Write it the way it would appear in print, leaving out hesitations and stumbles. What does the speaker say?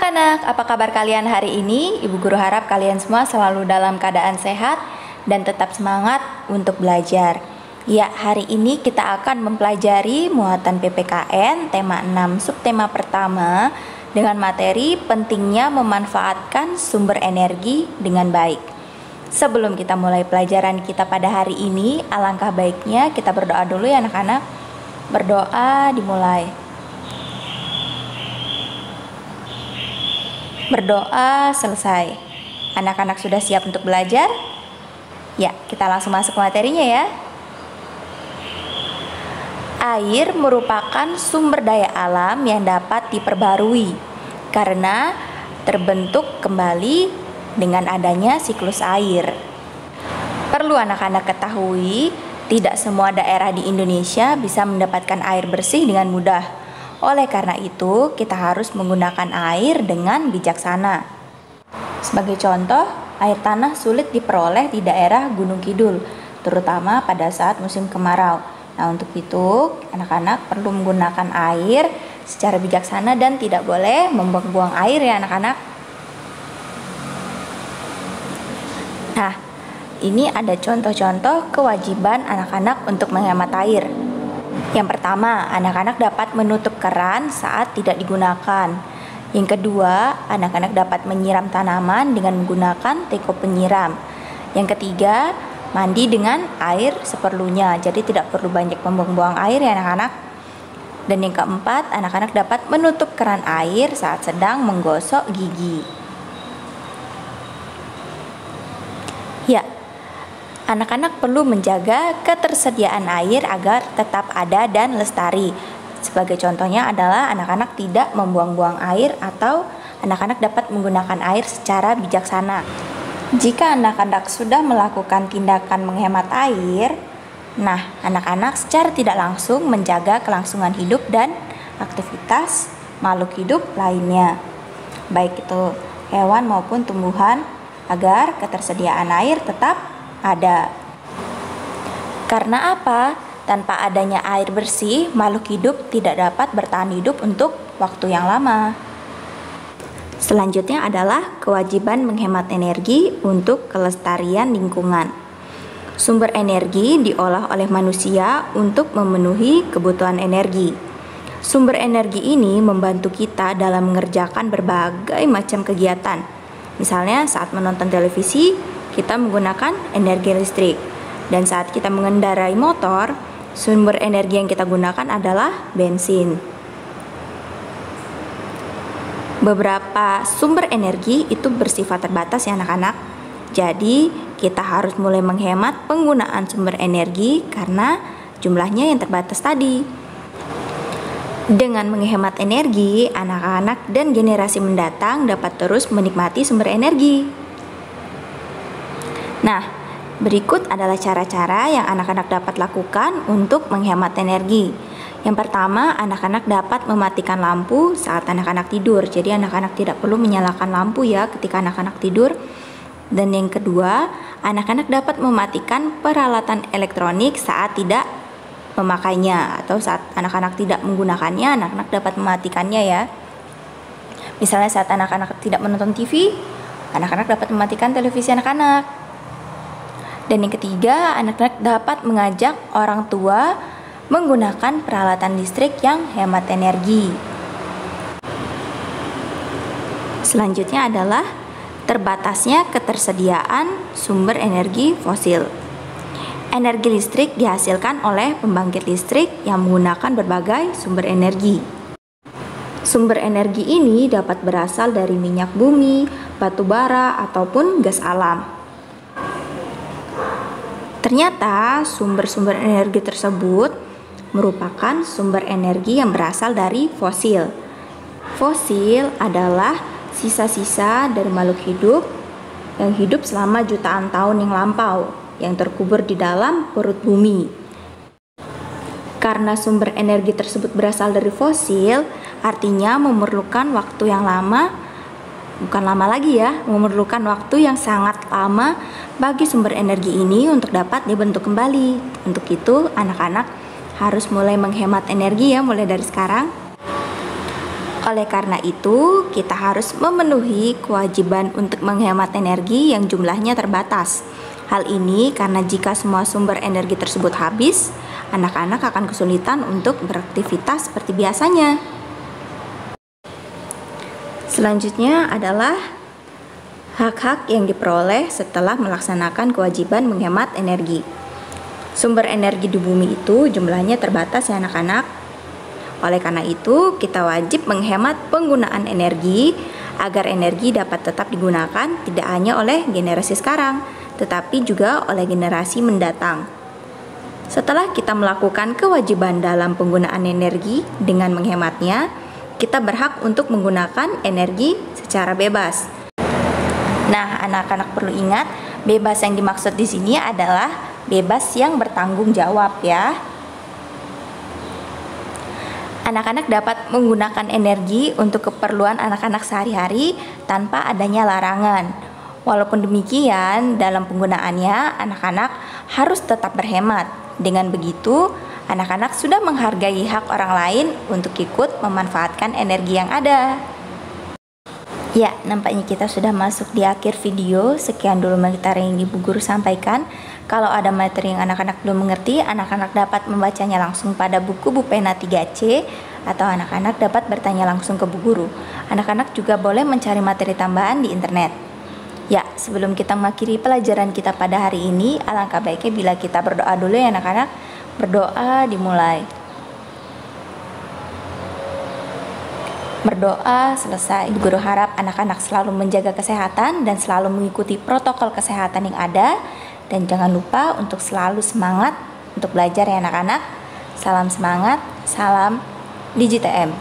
anak-anak, apa kabar kalian hari ini? Ibu Guru harap kalian semua selalu dalam keadaan sehat dan tetap semangat untuk belajar. Ya, hari ini kita akan mempelajari muatan PPKN tema 6 subtema pertama dengan materi pentingnya memanfaatkan sumber energi dengan baik. Sebelum kita mulai pelajaran kita pada hari ini, alangkah baiknya kita berdoa dulu ya anak-anak. Berdoa dimulai. Berdoa selesai. Anak-anak sudah siap untuk belajar? Ya, kita langsung masuk ke materinya ya. Air merupakan sumber daya alam yang dapat diperbarui karena terbentuk kembali dengan adanya siklus air. Perlu anak-anak ketahui, tidak semua daerah di Indonesia bisa mendapatkan air bersih dengan mudah. Oleh karena itu, kita harus menggunakan air dengan bijaksana. Sebagai contoh, air tanah sulit diperoleh di daerah Gunung Kidul, terutama pada saat musim kemarau. Nah, untuk itu, anak-anak perlu menggunakan air secara bijaksana dan tidak boleh membuang-buang air ya anak-anak. Nah, ini ada contoh-contoh kewajiban anak-anak untuk menghemat air. Yang pertama, anak-anak dapat menutup keran saat tidak digunakan. Yang kedua, anak-anak dapat menyiram tanaman dengan menggunakan teko penyiram. Yang ketiga, mandi dengan air seperlunya, jadi tidak perlu banyak membuang-buang air ya anak-anak. Dan yang keempat, anak-anak dapat menutup keran air saat sedang menggosok gigi. Ya, anak-anak perlu menjaga ketersediaan air agar tetap ada dan lestari. Sebagai contohnya adalah anak-anak tidak membuang-buang air atau anak-anak dapat menggunakan air secara bijaksana. Jika anak-anak sudah melakukan tindakan menghemat air, nah anak-anak secara tidak langsung menjaga kelangsungan hidup dan aktivitas makhluk hidup lainnya, baik itu hewan maupun tumbuhan, agar ketersediaan air tetap ada. Karena apa? Tanpa adanya air bersih, makhluk hidup tidak dapat bertahan hidup untuk waktu yang lama. Selanjutnya adalah kewajiban menghemat energi untuk kelestarian lingkungan. Sumber energi diolah oleh manusia untuk memenuhi kebutuhan energi. Sumber energi ini membantu kita dalam mengerjakan berbagai macam kegiatan. Misalnya saat menonton televisi, kita menggunakan energi listrik. Dan saat kita mengendarai motor, sumber energi yang kita gunakan adalah bensin. Beberapa sumber energi itu bersifat terbatas ya anak-anak. Jadi, kita harus mulai menghemat penggunaan sumber energi karena jumlahnya yang terbatas tadi. Dengan menghemat energi, anak-anak dan generasi mendatang dapat terus menikmati sumber energi. Nah, berikut adalah cara-cara yang anak-anak dapat lakukan untuk menghemat energi. Yang pertama, anak-anak dapat mematikan lampu saat anak-anak tidur. Jadi anak-anak tidak perlu menyalakan lampu ya ketika anak-anak tidur. Dan yang kedua, anak-anak dapat mematikan peralatan elektronik saat tidak memakainya atau saat anak-anak tidak menggunakannya, anak-anak dapat mematikannya ya. Misalnya saat anak-anak tidak menonton TV, anak-anak dapat mematikan televisi anak-anak. Dan yang ketiga, anak-anak dapat mengajak orang tua menggunakan peralatan listrik yang hemat energi. Selanjutnya adalah terbatasnya ketersediaan sumber energi fosil. Energi listrik dihasilkan oleh pembangkit listrik yang menggunakan berbagai sumber energi. Sumber energi ini dapat berasal dari minyak bumi, batu bara, ataupun gas alam. Ternyata sumber-sumber energi tersebut merupakan sumber energi yang berasal dari fosil. Fosil adalah sisa-sisa dari makhluk hidup yang hidup selama jutaan tahun yang lampau, yang terkubur di dalam perut bumi. Karena sumber energi tersebut berasal dari fosil, artinya memerlukan waktu yang lama, bukan lama lagi ya, memerlukan waktu yang sangat lama bagi sumber energi ini untuk dapat dibentuk kembali. Untuk itu, anak-anak harus mulai menghemat energi ya, mulai dari sekarang. Oleh karena itu, kita harus memenuhi kewajiban untuk menghemat energi yang jumlahnya terbatas. Hal ini karena jika semua sumber energi tersebut habis, anak-anak akan kesulitan untuk beraktivitas seperti biasanya. Selanjutnya adalah hak-hak yang diperoleh setelah melaksanakan kewajiban menghemat energi. Sumber energi di bumi itu jumlahnya terbatas ya anak-anak. Oleh karena itu, kita wajib menghemat penggunaan energi agar energi dapat tetap digunakan tidak hanya oleh generasi sekarang, tetapi juga oleh generasi mendatang. Setelah kita melakukan kewajiban dalam penggunaan energi dengan menghematnya, kita berhak untuk menggunakan energi secara bebas. Nah, anak-anak perlu ingat, bebas yang dimaksud di sini adalah bebas yang bertanggung jawab ya. Anak-anak dapat menggunakan energi untuk keperluan anak-anak sehari-hari tanpa adanya larangan. Walaupun demikian, dalam penggunaannya, anak-anak harus tetap berhemat. Dengan begitu, anak-anak sudah menghargai hak orang lain untuk ikut memanfaatkan energi yang ada. Ya, nampaknya kita sudah masuk di akhir video. Sekian dulu materi yang Ibu Guru sampaikan. Kalau ada materi yang anak-anak belum mengerti, anak-anak dapat membacanya langsung pada buku Bu Pena 3C, atau anak-anak dapat bertanya langsung ke Bu Guru. Anak-anak juga boleh mencari materi tambahan di internet. Ya, sebelum kita mengakhiri pelajaran kita pada hari ini, alangkah baiknya bila kita berdoa dulu ya anak-anak. Berdoa dimulai. Berdoa selesai. Ibu Guru harap anak-anak selalu menjaga kesehatan dan selalu mengikuti protokol kesehatan yang ada. Dan jangan lupa untuk selalu semangat untuk belajar ya anak-anak. Salam semangat, salam DigiTM.